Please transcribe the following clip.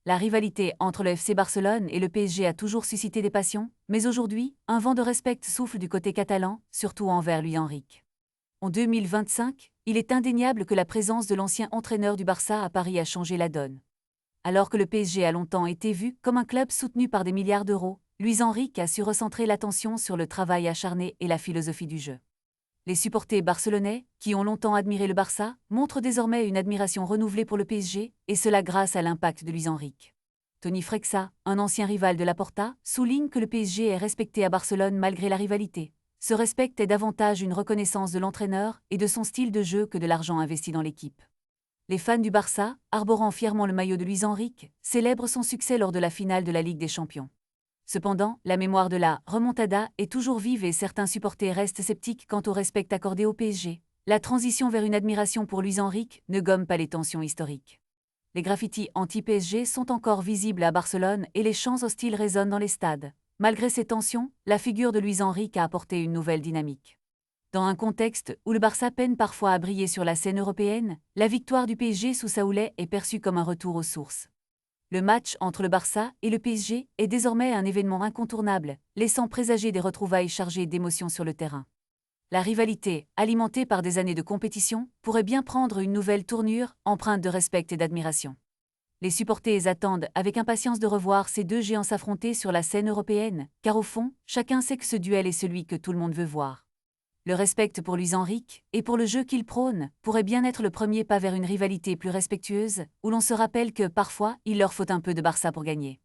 La rivalité entre le FC Barcelone et le PSG a toujours suscité des passions, mais aujourd'hui, un vent de respect souffle du côté catalan, surtout envers Luis Enrique. En 2025, il est indéniable que la présence de l'ancien entraîneur du Barça à Paris a changé la donne. Alors que le PSG a longtemps été vu comme un club soutenu par des milliards d'euros, Luis Enrique a su recentrer l'attention sur le travail acharné et la philosophie du jeu. Les supporters barcelonais, qui ont longtemps admiré le Barça, montrent désormais une admiration renouvelée pour le PSG, et cela grâce à l'impact de Luis Enrique. Toni Frexa, un ancien rival de Laporta, souligne que le PSG est respecté à Barcelone malgré la rivalité. Ce respect est davantage une reconnaissance de l'entraîneur et de son style de jeu que de l'argent investi dans l'équipe. Les fans du Barça, arborant fièrement le maillot de Luis Enrique, célèbrent son succès lors de la finale de la Ligue des Champions. Cependant, la mémoire de la remontada est toujours vive et certains supporters restent sceptiques quant au respect accordé au PSG. La transition vers une admiration pour Luis Enrique ne gomme pas les tensions historiques. Les graffitis anti-PSG sont encore visibles à Barcelone et les chants hostiles résonnent dans les stades. Malgré ces tensions, la figure de Luis Enrique a apporté une nouvelle dynamique. Dans un contexte où le Barça peine parfois à briller sur la scène européenne, la victoire du PSG sous Saoulay est perçue comme un retour aux sources. Le match entre le Barça et le PSG est désormais un événement incontournable, laissant présager des retrouvailles chargées d'émotions sur le terrain. La rivalité, alimentée par des années de compétition, pourrait bien prendre une nouvelle tournure, empreinte de respect et d'admiration. Les supporters attendent avec impatience de revoir ces deux géants s'affronter sur la scène européenne, car au fond, chacun sait que ce duel est celui que tout le monde veut voir. Le respect pour Luis Enrique, et pour le jeu qu'il prône, pourrait bien être le premier pas vers une rivalité plus respectueuse, où l'on se rappelle que, parfois, il leur faut un peu de Barça pour gagner.